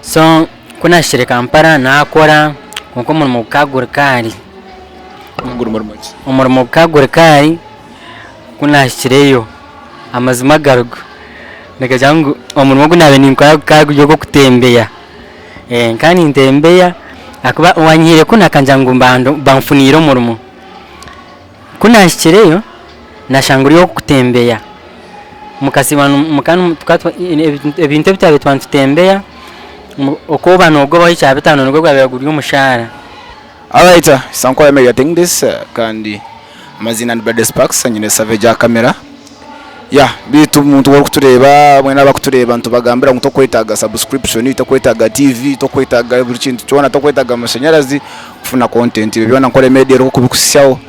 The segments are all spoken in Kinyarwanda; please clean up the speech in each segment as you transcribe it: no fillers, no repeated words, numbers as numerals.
So kuna shire Kampala nakora nko mu kagurikari umurimo kagurikari kuna shireyo amazima garugo nagajangu umurimo gunabe ninkora kaguyo kutembeya kandi ntembeya akuba wanyire kuna kanjangu mbando bamfunira umurimo kuna shireyo nashanguriyo kutembeya mukasibana mukanu tukatwa ebintu bitabe twantutembeya okoba nogo bayicha bitano nogo gwabaguriyo umushara. Alright, Ankole Media think this kandi amazina ni Brady Sparks nyine savage ya kamera. Bitu umuntu wo kutureba mwe nabakutureba ntubagambira ngo kwetaga subscription kwetaga TV kwetaga buri kintu cyona kwetaga amashanyarazi kufuna content bibona Ankole Media ro kubikusyaho.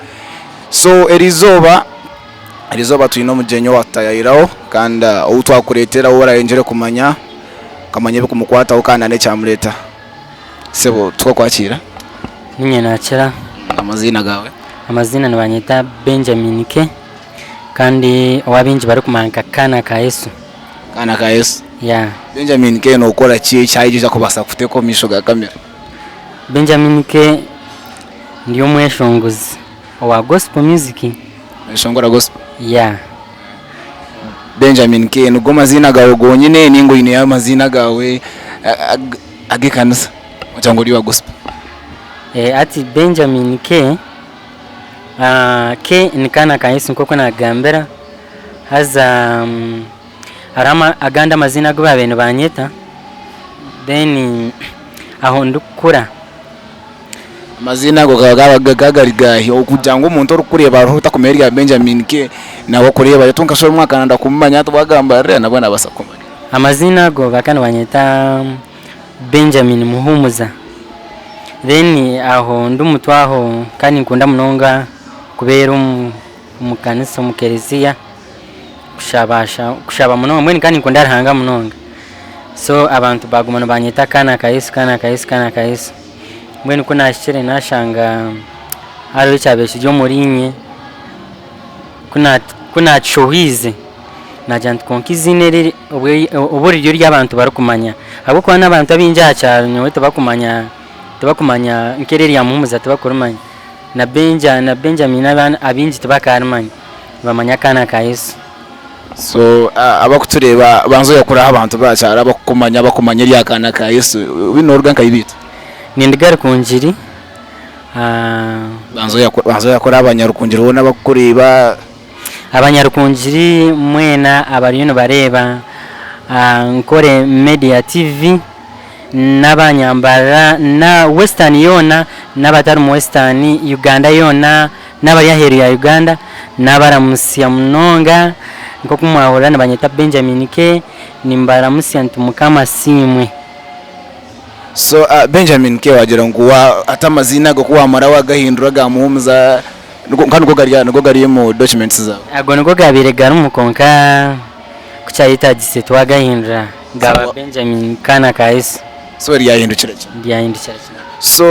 So erizoba tuyino mujenyo watayiraho kandi utwakuretera warayenjere kumanya kamanye kumukwata ukana ne cyamureta sebo twakwakira ninye nakira. Amazina gawe? Amazina ni banyita Benjamin K kandi wabinji bari kumanka Kaana ka Yesu. Kaana ka Yesu? Benjamin K no ukora ki cyayije kubasa kufite ko misho ga kamera? Benjamin K ndi Omweshongozi wa gospel music. Shongora gospel? Benjamin K nugo mazina gawe gonyine ningo ine amazina gawe agikanisa cyangwa wa gospel? Ati Benjamin K K ni Kaana ka Yesu nkoko nagambera haza arama aganda mazina go babene banyeta then aho ndukura amazina go gagarigahi okujanga umuntu orukureba aho takumerya Benjamin K nawo kureba yatunka so mwaka nanda kumanya tubagambara nabona basakomanya amazina go bakana banyeta Benjamin Muhumuza. Then aho ndumutwaho kandi nkunda munonga kubera umukanisa mukereziya kushaba munonga mweni kandi nkunda arahanga munonga. So abantu bagumana banyita Kaana ka Yesu mweni kuna shire nashanga haro cyabeshi ryo murinye kuna chohize najant konkizine riri oburi ryo ry'abantu barakumanya abo kwa n'abantu abinja cyaro nyowe tubakumanya nkereri ya Muhumuza tubakurumanya na Benjamin abana abinji tubakarumanya bamanya Kaana ka Yesu. So abakutureba banzo yakura abantu bacyara bakumanya rya Kaana ka Yesu binorga nkayibita nindiga Rukungiri banzo yakora abanyarukungiri ubona bakureba abanyarukungiri mwena abarino bareba NKORE Media TV n'abanyambara na Western yona n'abatari mu Western Uganda yona n'abari yaheru ya Uganda n'abaramusiya munonga nko kumwahora nabanyita Benjamin K nimbara musi antumukama simwe. So Benjamin K wagira ngo atamazina go kuwamara wagahindura ga Muhumuza nuko gari mu documents zawe ago nuko gabire gari umukonka kucyayita giseto wagahindura gaba Benjamin Kaana ka Yesu. So ryahindukira cyane. So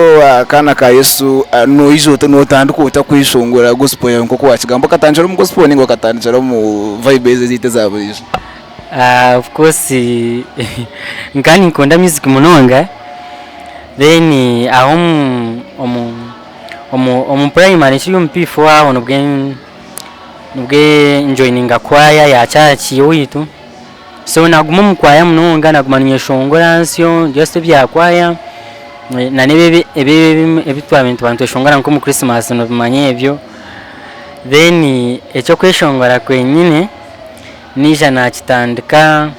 Kaana ka Yesu no ijote no tanduko utakwishongora gospel yawe nko kwakigambo katanjira mu gospel ningo katanjira mu vibes zite zabo izo. Of course nkani nkunda music munonga then omu primary cyo mp4 aho nubwe joininga kwaya ya chachi witu. So naguma mu kwaya munonga naguma nyeshongora nsyo just bya kwaya na nebe ebitwa bintu bantu eshongora nko mu Christmas no bimanye ebyo. Then echo kweshongora kwenyine nija na kitandika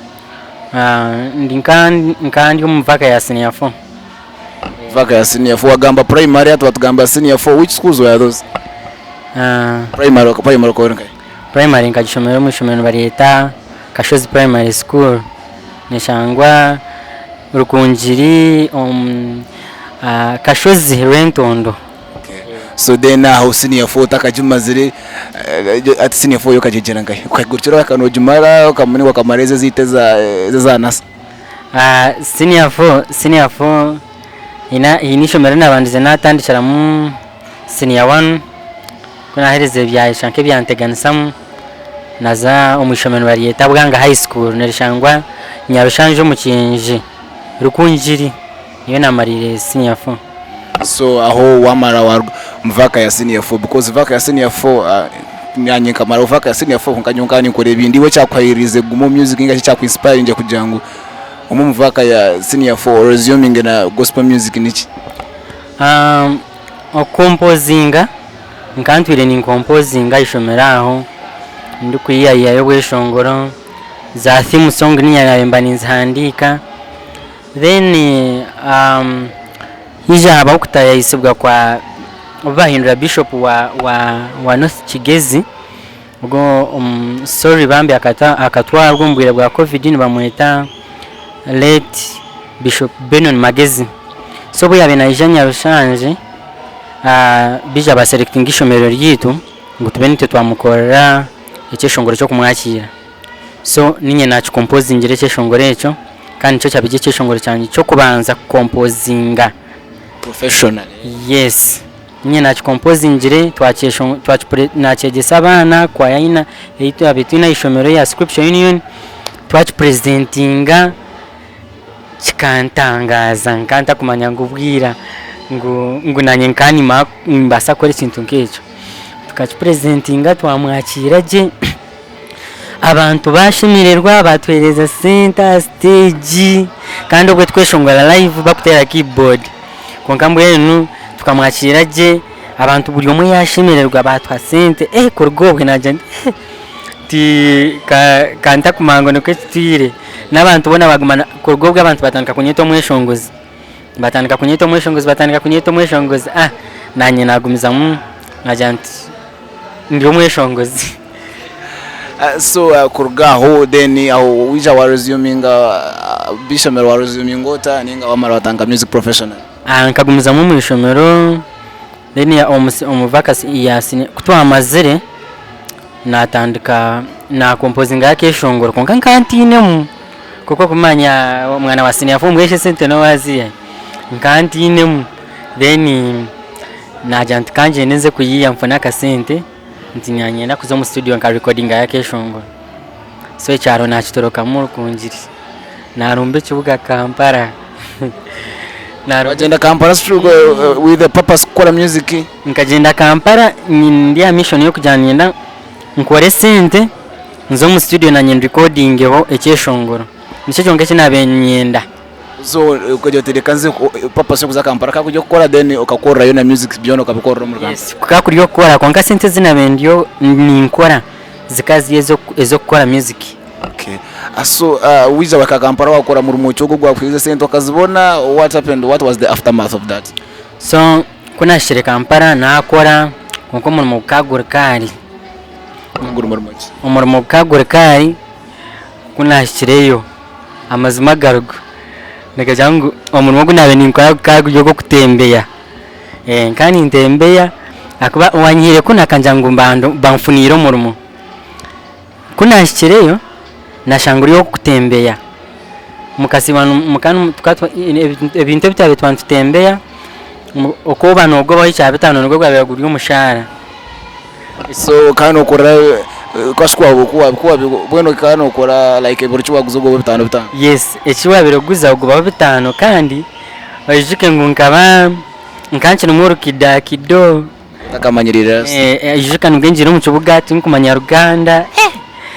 ndinkandi umuvaka ya senior 4. Vaka ya senior 4 wagamba primary atwatugamba senior 4 which schools were those? Primary nkajishomero mu shomero bariyeta Kashozi Primary School nishangwa Rukungiri Kashozi Rentondo. So then now senior 4 takajumazire at senior 4 yokajegera ngai ukagurikira bakanojumara ukamuni wakamareze zite za nasa. Senior 4 inishomero nabandize natandikira mu senior 1 kuna hereze byayisha nke byanteganisamu naza umwishomero bariyeta bwanga high school nerishangwa Nyarushanje mu Kinji Rukungiri niyo namarire senior 4. So aho wamara wa mvaka ya senior 4 because vaka ya senior 4 nyanye kamara vaka ya senior 4 nkanyonga ni kore bindi we cyakwahirize gumo music inga cyakwiinspire nje kujangu mvaka ya senior 4 resuming na gospel music niki composinga nkantwire ni composinga ishomeraho ndikuyiya yo Weshongoro za theme song ni yaremba ninzandika then ija abakutaya isibwa kwa bahindura bishop wa North Kigezi ubwo sorry bambe akatwarwa mbwire bwa covid ni bamweta late Bishop Benon Magezi so bo yabena ijanya rushanje bija ba selecting ishomero ryitu ngo tubenite twamukorera ekeshongoro cyo kumwakira so ninye nacu composing ekeshongoro echo kandi cyo cyabije ekeshongoro cyanje cyo kubanza composinga professional. Yes, ninye nacu composing twachegesa abana kwa yaina eito abetuna ishomero ya scripture union presentinga chikantangaza nkanta kumanya ngubwira ngo nanye nkani mbasa kore kintu nkecho presentinga twamwakira je abantu bashimirerwa batwereza center stage kandi ubwo tweshongora live bakutera keyboard konkambwe nu tukamwakira je abantu buri umwe yashimirerwa batwa sente kurugobwe naje ti kanta kumango no kwetire n'abantu bona bagumana kurugobwe abantu batandika kunyita Omweshongozi nanye nagumiza najanti ndi Omweshongozi. So kurugaho then aho wija wa resuming bishomero wa resuming ota ninga wamara watanga music professional nkagumiza mu ishomero then ya omuvaka ya kutwa amazire natandika na composing yake ishongoro konka nkantine kuko kumanya mwana wa senior 4 mweshe sente no waziye nkantine then najanti kanje neze kuyiya mfana ka sente ntinyanye na kuzo mu studio nka recording yake ishongoro so cyaro nakitoroka mu Rukungiri narumbe kibuga Kampala agenda Kampala with the purpose kora music nkagenda Kampala ndia mission yo kujyana nkore sente nzo mu studio na nyen recording ho ekeshongoro nicyo cyonge kinabenyenda so ukajya terekanze purpose yo kuza Kampala kakujya gukora then ukakora yo na music byono ukabikora mu Rwanda. Yes, kakuri yo gukora konka sente zinabendiyo ninkora zikazi ezo gukora music. Okay. So wiza waka Kampala wakora mu rumucyo gwo gwafize sente ukazibona what happened, what was the aftermath of that? So kuna shire Kampala nakora nko mu kagurikari umurimo kagurikari kuna shireyo amazima garugo nagajangu umurimo gunabe ninkora kaguryo go kutembeya nkani ntembeya akuba wanyire kuna kanjangu mbando bamfunira umurimo kuna shireyo nashanguriyo kutembeya mukasibana mukanu tukatwa ebintu bitabe twantutembeya okoba nogo bayicha bitano nogo gwabaguriyo umushara so kano ukora kwashwa kuwa bweno kano ukora like buri cyo waguzogo bitano. Yes, ekiwa biroguza ugo bitano kandi bajike ngunkaba nkanche numuru kido takamanyirira ajika ngenjira mu kibuga tinkumanya Uganda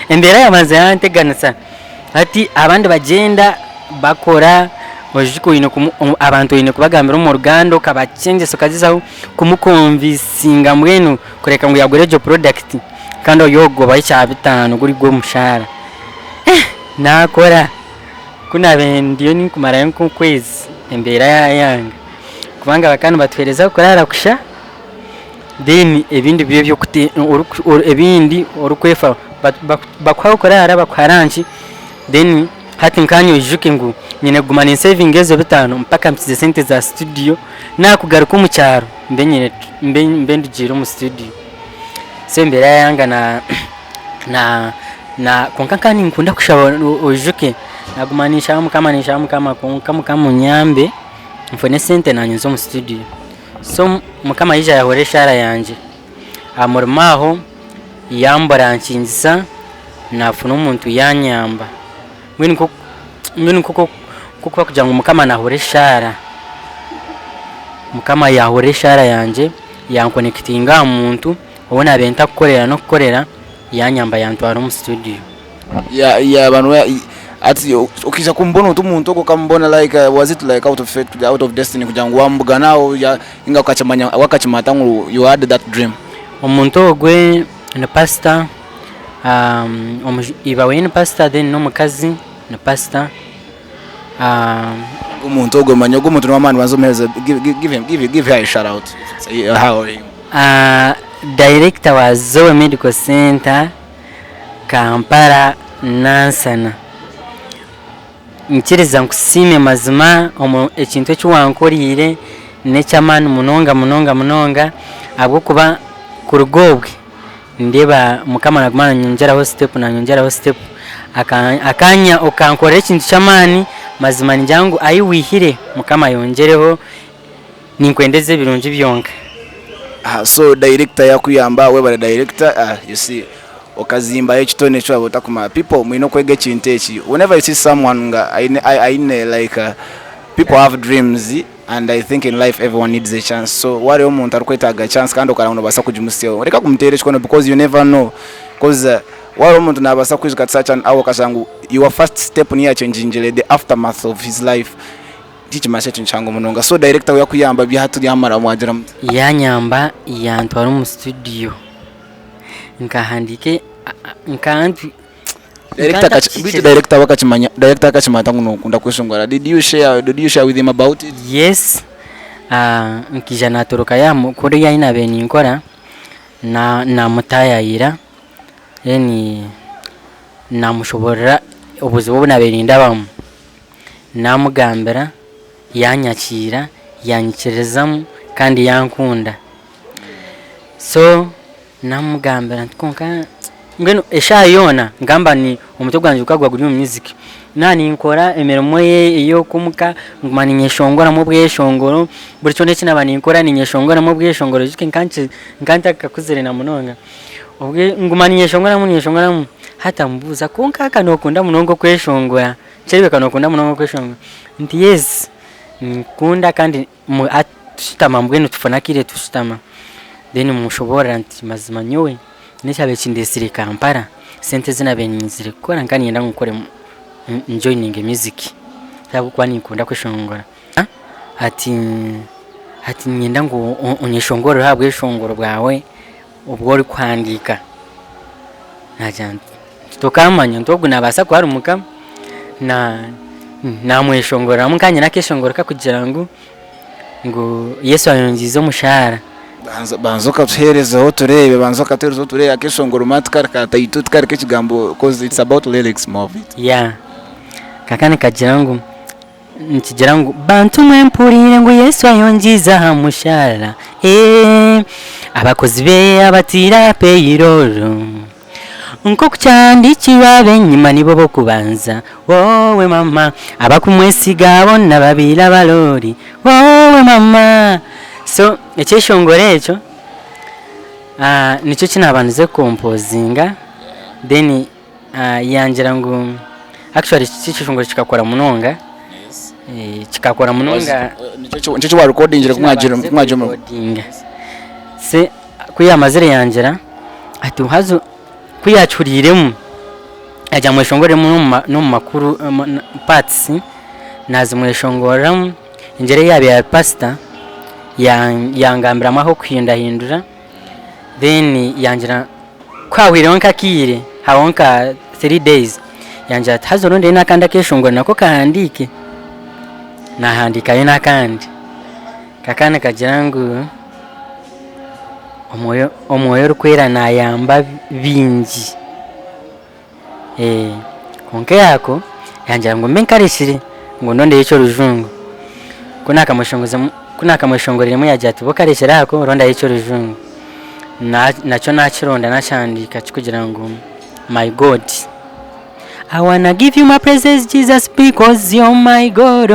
embera yamaze anteganisa ati abandi bagenda bakora wajiko ino abantu ino kubagambira mu Uganda kabacenge sokazizaho kumukonvisinga mwenu kureka ngo yagorejo product kandi yogo bayicha bitano guri go mushara nakora kuna bendiyo ni kumara yanko kwezi embera yanga kubanga bakana batwereza kurara kusha then ebindi biyo byo kuti ebindi orukwefa bakwaho kurara bakwaranchi then hati nkanyo ijuke ngo nyine gumana saving ezo bitano mpaka mpize sente za studio na kugaruka mu cyaro mbenyine mbendugire mu studio sembera yanga na konkankani nkunda kushaba ojuke nagumanisha kama nyambe mfone sente na nyenzo mu studio so mukama ija yahore shara yanje amurmaho yambara nkinzisa nafuna umuntu yanyamba mwini kuko kuko kugira ngo mukama nahure shara mukama yahure shara yanje yankonekitinga umuntu ubona benta kukorera no kukorera yanyamba yantwara mu studio ya bantu ati ukisha kumbona umuntu ukambona like was it like out of fate, out of destiny kugira ngo wambuga nawo inga ukacamanya wakacimata ngo you had that dream? Omuntu ogwe na pastor iba wene pastor then no mukazi na pastor umuntu ogwe manyo umuntu n'amani bazomeza give her a shout out. How are you? Director wa Zoe Medical Center Kampala Nansana nkiriza nkusime mazima ekintu ekiwankorire nekyamani munonga abwo kuba kurugobwe ndeba mukama nagumana nyongeraho step akanya okankorera ekintu kyamani mazima njangu ayiwihire mukama yongereho ninkwendeze birungi byonka. So director yakuyamba webale director you see okazimba ekitone cyo abotakuma people mwino kwege kintu eki whenever you see someone I like people have dreams and I think in life everyone needs a chance. So wari omuntu arikwetaga chance kandi okaramuno basa kujimusyo reka kumtere chikono because you never know because wari omuntu nabasa kwizika such an hour kasangu your first step ni changing the aftermath of his life tichi message nchango munonga. So director yakuyamba byahatu yamara mwagira yanyamba yantwara mu studio nkahandike nkantu director wakachimanya director akachimata kunokunda kweshongora. Did you share with him about it? Yes. Nkija natoroka yamo kuri yaina beni nkora na mutayayira namushobora obuzibu naberinda bamu namugambira yanyakira yanyikirezamu kandi yankunda. So namugambira ntikonka ngeno eshayona ngamba ni omuto gwanje ukagwa guri mu music nani nkora emirimo ye iyo kumuka ngumani nyeshongora mu bweshongoro buri cyo ndetse nabani nkora ni nyeshongora mu bweshongoro jike nkanta kakuzere na munonga ubwe ngumani nyeshongora mu hata mbuza konka kanokunda munongo kweshongora cyebe kanokunda munongo kweshongora nti yes nkunda kandi tushitama mbwenu tufanakire tushitama then mushobora nti mazima nyowe nishabe chindesire Kampala sente zina benyizire kora nkani yenda ngukore joining music tabu kwani nkunda kweshongora ati nyenda ngo onyeshongoro habwe shongoro bwawe ubwo uri kwandika najant tukamanya ntogu nabasa ko hari umukam na mweshongora mukanya nakeshongora kakugira ngo Yesu ayongize umushahara banzoka tuherezeho turebe banzoka tuherezeho turebe akeshongora matkar katayitu tukare kigambo because it's about lyrics more of it. Yeah kakane kagira ngo ntigira ngo bantu mwempurire ngo Yesu ayongiza hamushara abakozi be abatira payroll nko kucyandikira benyima nibo bokubanza wowe mama abakumwesiga bonna babira balori wowe mama. So ekeshongore echo nicho kinabanze composinga then yangira ngo actually ekishongore kikakora munonga kikakora munonga nicho wa recording kumwajira se kuyamazire yangira ati hazo kuyacuriremo ajya mweshongore no makuru parts nazi mweshongora ingere yabe ya pastor yangambira maho kwindahindura then yangira kwawire onka kire hawonka 3 days yangira hazo ronde nakanda keshongora nako kahandike nahandika yena kandi kakana kajirangu omwoyo rukwera nayamba bingi konke yako yangira ngo menkarishire ngo nonde yecho rujungu kuna akamweshongoreremo yagira ati bokareshera ako ronda yecho rujungu nacho nakironda nachandika kugira ngo my God I wanna give you my praises, Jesus, because you're my God.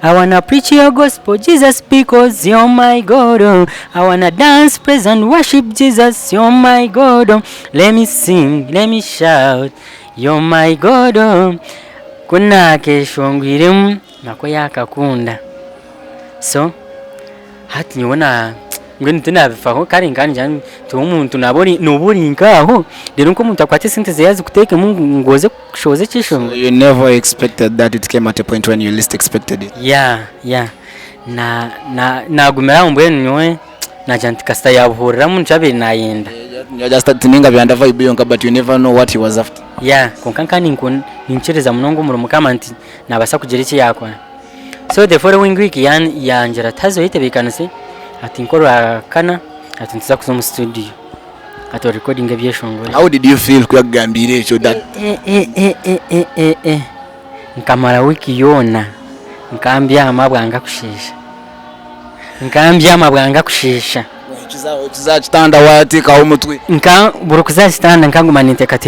I wanna preach your gospel, Jesus, because you're my God. I wanna dance, praise and worship, Jesus, you're my God. Let me sing, let me shout, you're my God. Kuna keshongwiremu nako yakakunda so hati nyibona ngwe tunabifaho kari nganje tu umuntu nabori nuburi ngaho rero nko umuntu akwate sinteze yazi kuteke ngoze kushoze cyishongo. You never expected that it came at a point when you least expected it. Yeah nagumera mbwe nywe najantika sta yabuhurira mu cyabe nayenda. You just tininga byanda vibe yonka but you never know what he was after. Yeah konkankani ninchereza munongo mu mukamanti nabasa kugera iki yakora. So the following week yanjera tazo yitebekanase ati nkora Kaana ati ntiza kuzo mu studio ati recording ebyeshongora. How did you feel kuyagambire echo that nkamara wiki yona nkambya amabwanga kushisha kitanda wati ka umutwe burukuza kitanda nkanguma niteka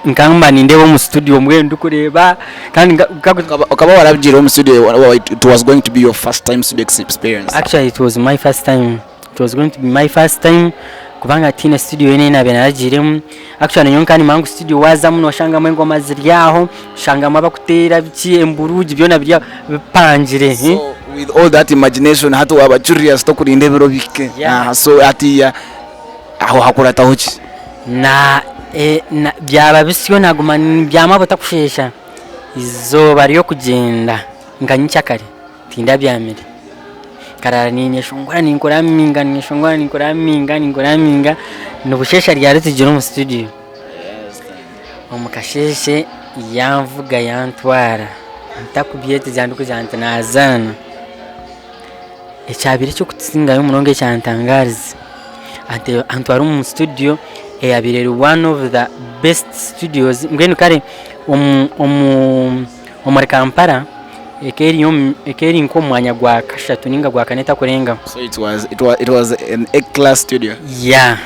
nkanguma nindewo mu studio mwe ndukureba kandi ukaba warabjira mu studio. It was going to be your first time studio experience. Actually it was my first time. It was going to be my first time kubanga tina studio yene na benaragiremu. Actually nyonkani mangu studio waza muno shanga mwengo maziryaho shanga mabakutera biki emburuji byona birya bipangire. So with all that imagination hatu waba curious to kurinde biro bike. So ati aho hakurata hoki na byaba bisiyo naguma byamabota kushesha izo bariyo kugenda nganyica kare tinda byamire karara ninyeshongora ninkora minga nubushesha ryaretse jiro mu studio. Omukasheshe yamvuga yantwara ntakubyete zanduko zante nazana ecyabire cyo kutsinga yo murongo cyantangariza ante antwara mu studio eyabire one of the best studios ngene kare omuri Kampala ekeri nko mwanya gwa kashatu ninga gwa kaneta kurenga. So it was an A class studio. Yeah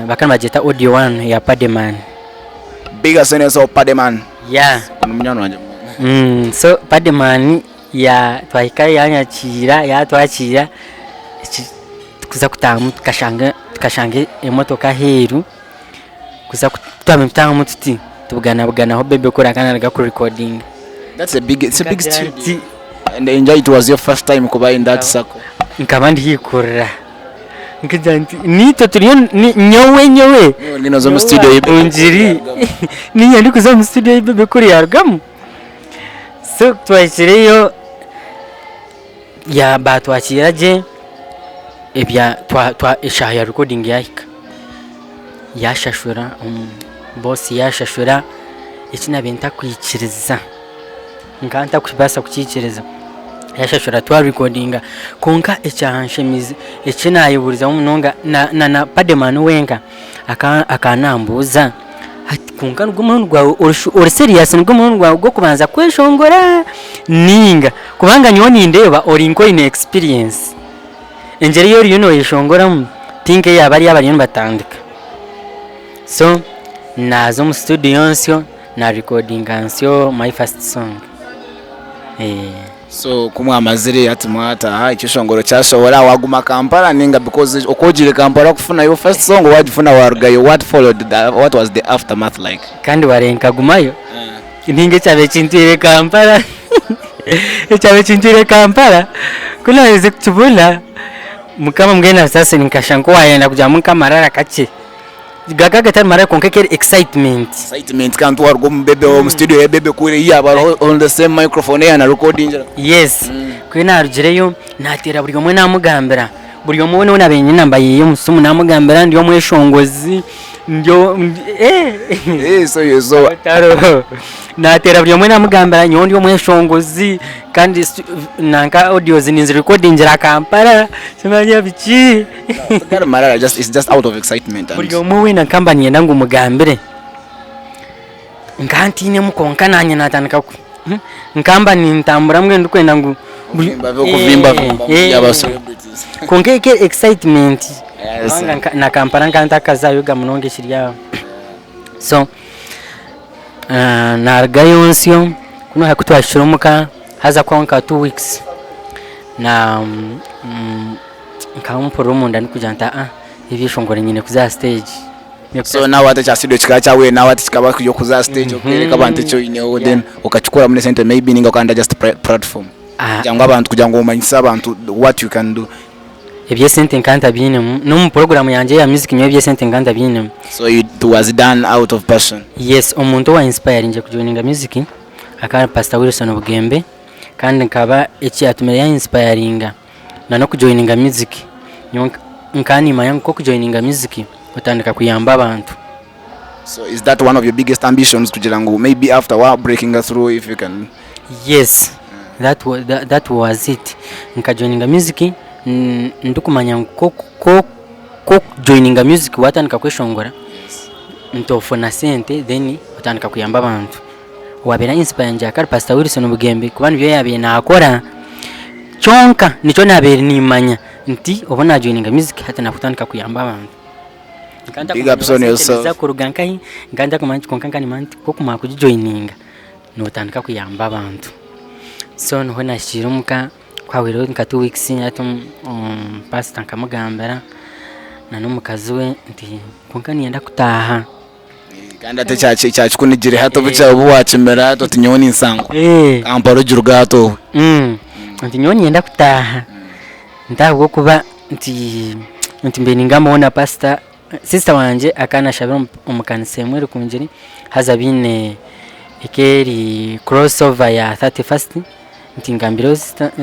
bakana bajeta audio one ya Pademan. Bigger seniors of Pademan. Yeah Munyano wanje. So Pademan ya twaika ya twakira kuza kutamu tukashange emotoka heru kuza kutama mututi tubugana ho bebe kora Kaana ga recording. It's a big studio. And enjoy, it was your first time kuba in that circle. Nkabandi hikora nkijanti nito turiyo nyowe nino zo mu studio y'ibunjiri ni yandi kuza mu studio y'ibebe kuri yargamu. So twakireyo ya batwakiraje ebya twa ishaya recording yahika yashashura boss yashashura ikina benta kwikiriza nkanta kubasa kukikiriza yashashura twa recordinga konka ecyanshemize ekinayiburiza umunonga na Pademan wenga akanambuza ati konka n'umuntu gwawe uri serious n'umuntu gwawe go kubanza kweshongora ninga kubanga nyoni ndeba uri nko in experience engeri yo yuno yeshongora tinke yabari batandika. So nazo mu studio nsyo na recording ansyo my first song. So kumwa amazire ati mwata ikishongoro cyashobora waguma Kampala ninga because okojire Kampala kufuna your first song wajifuna warugayo. What followed that? What was the aftermath like? Kandi warenka gumayo ninge cyabe cintire Kampala cyabe cintire Kampala kuna ize kutubula mukama mgena sasa nikashanko waenda kuja mukamarara kache gagaga tari mara konkekere excitement kantu wargo mbebe wo studio ya bebe kure ya baro on the same microphone ya na recording. Yes kwina arugireyo natera buri mwe namugambira buri mwe none abenye nambaye yo musumu namugambira ndiyo Omweshongozi ndiyo so taro natera buri mwe namugambira nyondi Omweshongozi kandi nanka audio zininzi recording ra Kampala simanya bichi mara it's just out of excitement. Buri mwe na company yangu mugambire nkantine mukonka nanye natandika nkamba nintambura mwe ndukwenda ngo kuvimba yaba celebrities konkeke excitement na Kampala nkanta kazayo gamunonge shirya. So nargayo nsyo kuno hakutwashirumuka haza konka 2 weeks na nkamumporo munda nikujanta ibishongore nyine kuza stage So now what cha studio chikacha we now what chikaba kujyo kuza stage okereka abantu cyo ineho then ukachukura muri center maybe ninga kanda just platform cyangwa abantu kugira ngo umanyisa abantu what you can do. Ebye sente nkanta bine no mu program yanje ya music nyo ebye sente nkanta bine. So it was done out of passion. Yes, omuntu wa inspire nje kujoininga music akara Pastor Wilson Obugembe kandi nkaba eki atumere ya inspiringa na no kujoininga music nkani mayangu ko kujoininga music utandika kuyamba abantu. So is that one of your biggest ambitions kugira ngo maybe after while breaking through if you can? Yes, that was it. Nkajoininga music ndukumanya ko joininga music watandika kweshongora ntofona sente then utandika kuyamba abantu. Wabera inspire nje akari Pastor Wilson Obugembe kubana byo yabe nakora chonka nico nabere nimanya nti obona joininga music hata nakutandika kuyamba abantu. Big up on yourself. Zakurugankai nganda kumanchi konkankani manti ko kuma kujoininga no tandika kuyamba abantu. So no hona shirumuka kwa wero nka 2 weeks atum pastor nkamugambera na numukazi we nti konkani yenda kutaha kandi ate cyacu kunigire hato buca ubu wacemera hato tinyoni nsango amparo juruga hato nti nyoni yenda kutaha ndabwo kuba nti mbe ningamona pastor sister wanje akana shabira umukanise mwe Rukungiri haza bine ikeri crossover ya 31st nti ngambiro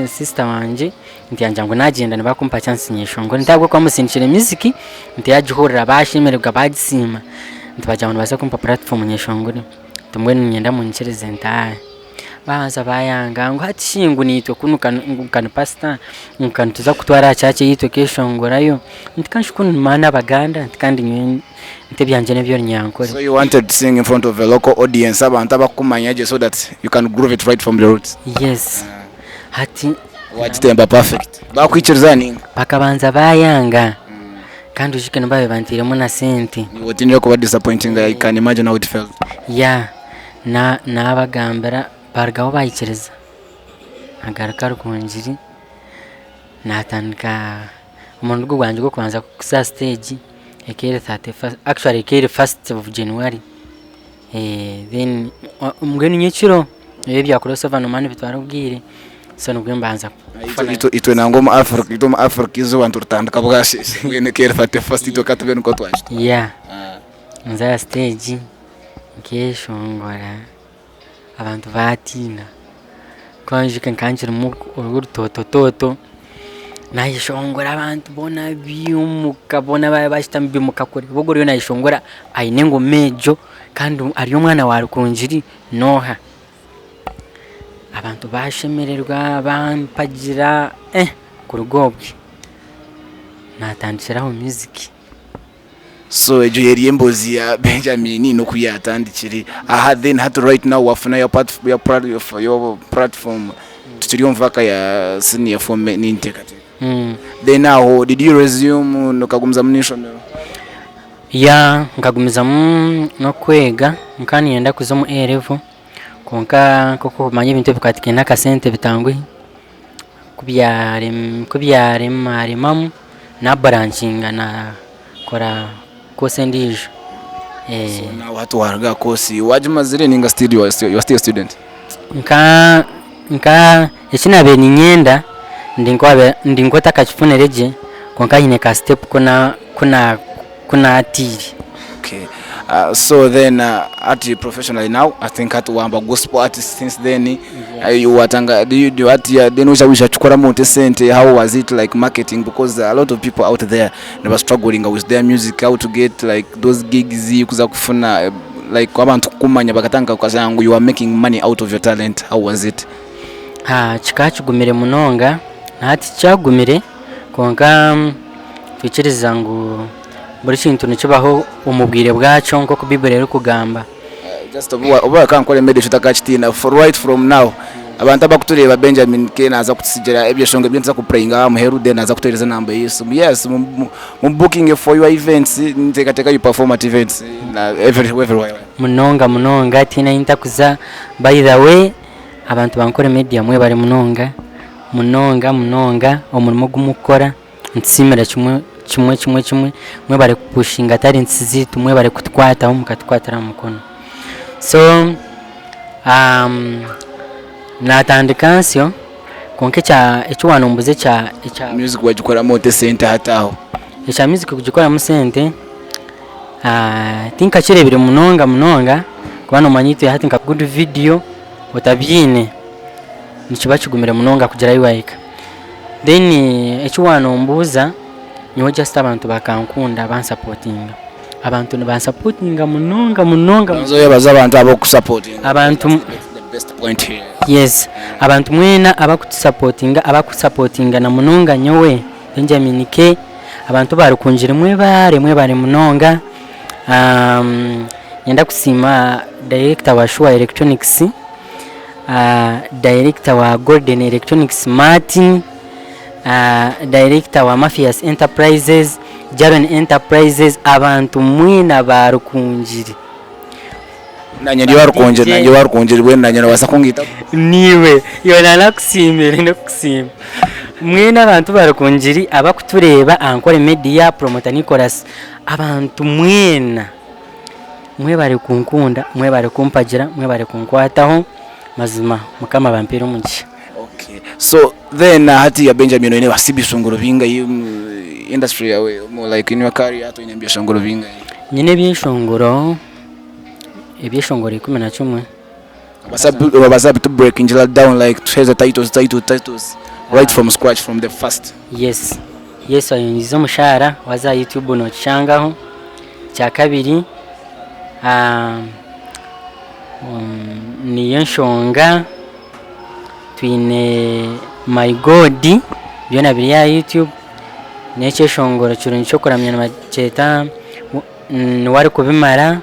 sister wanje nti yanjango nagenda nabakumpa chance nyeshongo ndabwo kwa musinchire music nti yajihurira bashimererwa bagisima nti bajamana basa kumpa platform nyeshongo tumwe nyenda mu nchereze ntaye baza bayanga ngo hati shingu nitwe kunuka pastor tuza kutwara cyace yitwe keshongorayo ntikanshukunu mana baganda kandi nte byanje nebyo nyankore. So you wanted to sing in front of a local audience abantu abakumanya so that you can groove it right from the roots? Yes. Hati wachitemba perfect bakwiciriza ninga bakabanza bayanga kandi ushike nabaye bantiremo na sente ni wotinyo kuba disappointing. I can imagine how it felt. Yeah, na abagambera bargaho bayikiriza agaruka Rukungiri natandika umuntu gwanje go kwanza ku stage ekere 31st actually ekere 1st of January then umgeni nyechiro ebya crossover no mani bitwara ubwire so nubwo mbanza ito nangoma Africa izo bantu rutandika bwashe ngene ekere 31st ito katubene ko twaje. Yeah, nza stage nkeshongora abantu batina konjike nkanjira mu urutoto nayishongora abantu bona byumuka bona baye bashitambi mukakore bogo ryo nayishongora ayinengo mejo kandi ari umwana wa Rukungiri noha abantu bashemererwa bampagira kurugobwe natandikiraho music. So ejo yeri embozi ya Benjamin no kuyatandikiri then had right now wafuna your platform tutiri umvaka ya senior form ni intekate. Then now did you resume no kagumza national? Yeah, nkagumiza no kwega nkani yenda kuzo mu A-level konka koko manye ibintu bikatike naka sente bitangwe kubyare mamu na branching na kora kose ndijo. So now hatu warga kosi wajimazire ninga studio you are still a student? Nka ekina be ninyenda ndingota kachifunereje konka ine ka step kuna atiri. Okay. So then at professionally now I think at wamba gospel artist since then. Yes. You watanga do you what then usha chukora monte sente. How was it like marketing, because a lot of people out there never struggling with their music, how to get like those gigs kuza kufuna like abantu kumanya bakatanga ukazangu you are making money out of your talent. How was it? Chikachugumire munonga nati cyagumire konka fikiriza ngo buri kintu nikibaho umubwire bwacu nko ku Bible rero kugamba just oba Ankole Media tutakachitina for right from now abantu abakutureba Benjamin Kaana aza kutsigira ebyeshonga byenza ku prayinga muheru then aza kutereza namba Yesu. Yes, mu booking for your events ntekateka you perform at events na everywhere munonga tina intakuza. By the way abantu bankore media mwe bari munonga omurimo gumukora nsimira kimwe kimwe mwe bari kupushinga talents zitu mwe bari kutwataho mukatwatira mukono. So natandika nsyo konke icyo wanombuze cya music wagikora mote center hataho icya music kugikora mu sente tinka kirebere munonga kubana umanyito hati nka good video utabyine nikiba kigumira munonga kugira yiwayika. Then icyo wanombuza niho just abantu bakankunda bansupportinga, abantu bansupportinga munonga nzo yabaza abantu abo kusupportinga abantu the best point here. Yes, abantu mwena abakusupportinga na munonga nyowe Benjamin K, abantu barukungire mwe bare munonga. Nyenda kusima director wa Shua Electronics, director wa Golden Electronics Martin, director wa Mafias Enterprises, Jaron Enterprises, abantu mwena barukungire. Nanye warukungire we nanye nabasa kungita niwe yona nakusimira no kusima mwena abantu barukungire abakutureba Ankole Media promoter Nicholas, abantu mwena mwe bari kunkunda mwe bari kumpagira mwe bari kunkwataho mazima mukama bampira umugisha. Okay, so then hati ya Benjamin ene wasibishongoro binga industry yawe more like in your career hato ine byashongoro binga nyine byishongoro ebyishongoro 11 basabi to break injila down like treasure titles right from scratch from the first. Yes ayinjiza umushara waza YouTube no changaho cya kabiri ni yenshonga twine my god byona biri ya YouTube nece shongoro cyuro cyo kuramya na maceta wari kubimara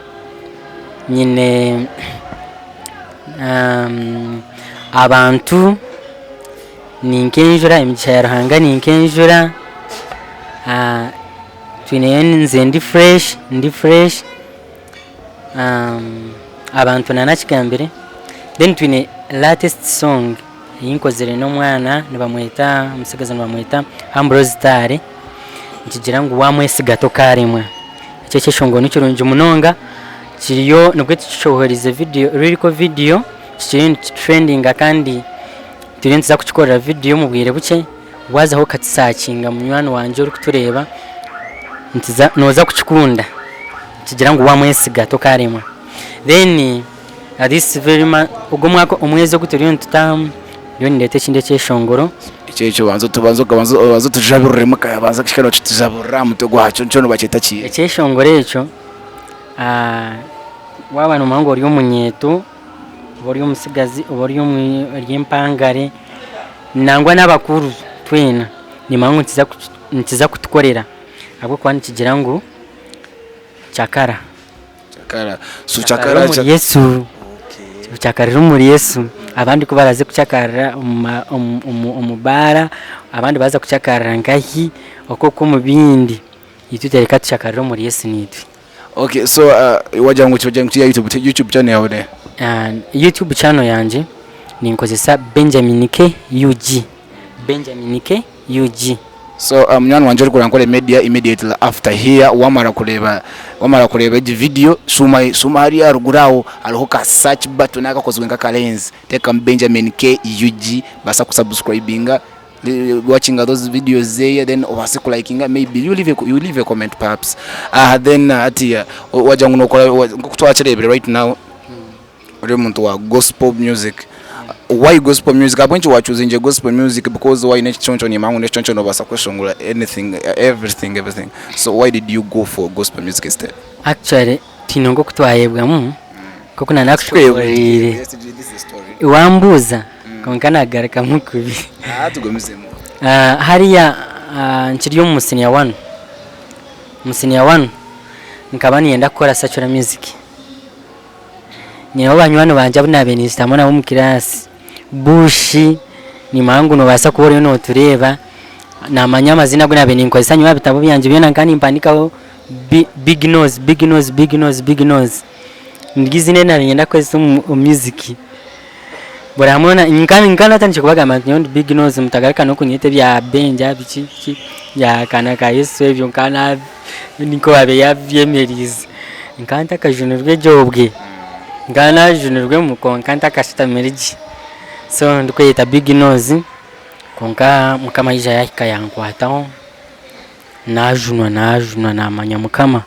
nyine abantu ninkenjura imicyaro hanga ninkenjura twine nze ndi fresh abantu nanakigambire. Then twine latest song yinkozere no mwana nibamweta umusigaza nibamweta Ambrose Tare kigira ngo wamwese gato karimwe icyo cyeshongo n'ikirunje munonga kiriyo nubwo cyohorize video lyrical video kiri trending kandi turenza kuchikora video mubwire buke wazaho katsakinga munywano wanje uri kutureba ntiza noza kuchikunda kigira ngo wamwese gato karimwe. Then this very man ugomwako umweze guturiyo ntutam yo ndete kinde cyeshongoro icyo banzo tujabirure mukabanza kishikano tujabura mutego hacho ncono baceta kiye cyeshongoro echo wabana umango uri umunyeto uri umusigazi uri ryempangare nangwa n'abakuru twena ni mangu ntiza kutukorera abo kwani kigira ngo chakara so chakara Yesu uchakarira muri Yesu abandi ko baraze kuchakarira umubara abandi baza kuchakarira ngahi okoko mubindi itutereka tuchakarira muri Yesu nitwe. Okay, so wajangu YouTube channel yawe YouTube channel yanje ninkozesa Benjamin K UG so mwana wanje uri Ankole Media immediately after here wamara kureba the video suma hari aruguraho ariho ka search button akakozwe nka lens teka Benjamin K UG basa kusubscribinga watching those videos there, then obase likinga, maybe you leave a comment perhaps then ati wajangu nokutwachirebere right now uri muntu wa gospel music. Why gospel music? Abwenchi wachuze nje gospel music because why nechoncho ni mangu nechoncho no basa kweshongula anything everything. So why did you go for gospel music instead? Actually tinongo kutwayebwa mu koko nanakushorire this is story wambuza konkana garika mukubi tugomizemo hariya nchiriyo musini ya 1 nkabani yenda gukora secular music nyewe banywano banje abunabe ni sitamona bo mukirasi bushi ni mangu no basa kubora no tureba na manyamazina gunabe ni nkozesa nywa bitabo byanje byona nkani mpandikaho big nose ngizine na yenda kwese music Buramona inkana tanche kubaga manyondo big nose mutagarika no kunyete bya benja biki ya Kaana ka Yesu ebyo nkana niko abe yavyemerize nkanta kajunurwe jobwe ngana junurwe muko nkanta kashitamiriji so ndikweta big nose konka mukama ija yakika yankwataho najunwa na manya mukama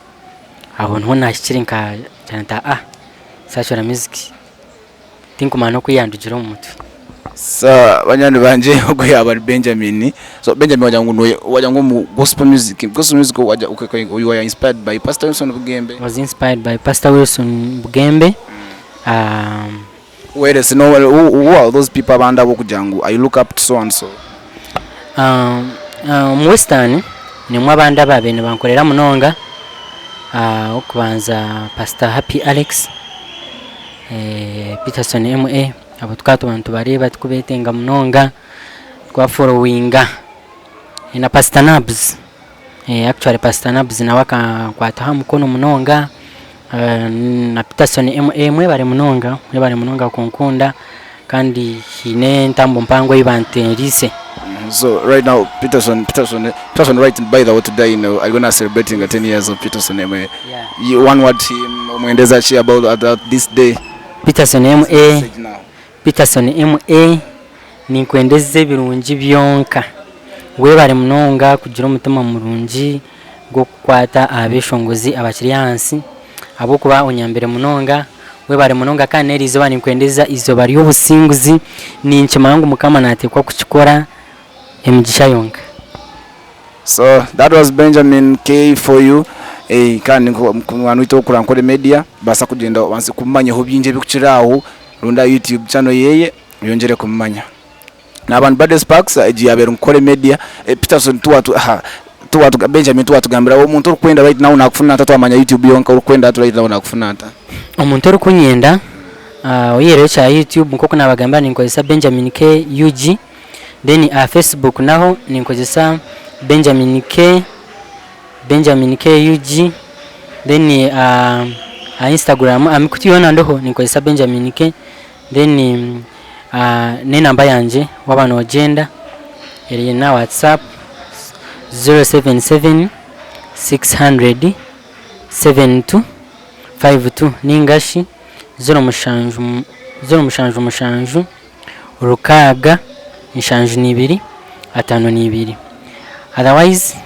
aho nho nashikirinka cyanta sashora music tinkumana ko yandujira umutu sa banyane banje ugo yaba Benjamin so Benjamin wajya ngo mu gospel music wajya you were inspired by Pastor Wilson Bugembe was inspired by Pastor Wilson Bugembe where is no who are those people abanda bo kujangu I look up to so and so Western ni mwabanda babene bankorera munonga okubanza Pastor Happy Alex Peterson MA abo twato bantu bareba tukubetenga munonga kwa followinga ina Pastor Nabs actually Pastor Nabs na waka kwata mukono munonga na Peterson MA mwe bari munonga kunkunda kandi hine ntambo mpango yibanterise. So right now Peterson right by the way today you know I'm going to celebrating 10 years of Peterson MA. Yeah. You one word him mwendeza share about this day. Peterson MA ni kwendeze birungi byonka we bari munonga kugira umutima murungi go kwata abeshongozi abakiriyansi abo kuba onyambere munonga we bari munonga kanerizo bani kwendeza izo bari obusinguzi ni nchimangu mukama natekwa kukikora emigisha yonka. So that was Benjamin K for you. Kandi mwana wito kuri Ankole Media basa kugenda wanze kumanya ho byinje bikukiraho runda YouTube channel yeye yongere kumanya n'abantu Brady Sparks yabera Ankole Media Peterson tuwatu Benjamin tuwatugambira wo muntu urukwenda right now nakufuna atatu amanya YouTube yonka urukwenda atu right now nakufuna ata omuntu urukunyenda oyere cha YouTube nkoko nabagamba ninkozesa Benjamin K UG then Facebook naho ninkozesa Benjamin K UG then Instagram amikutiyona ndoho ninkozesa Benjamin K then ne namba yanje wabano agenda eri na WhatsApp 077 600 7252 ningashi 0 rukaga inshanju nibiri atano nibiri. Otherwise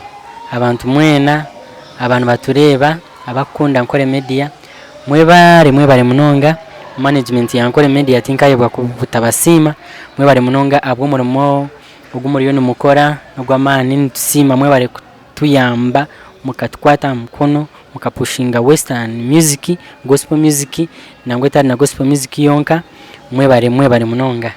abantu mwena abantu batureba abakunda Ankole Media mwebare munonga management ya Ankole Media tinkayebwa kubutabasima mwebare munonga abo murimo ugumuriyoni mukora n'ugwamani ntusima mwebare kutuyamba mukatwata mkono mukapushinga Western music gospel music nangwe tari na gospel music yonka mwebare munonga.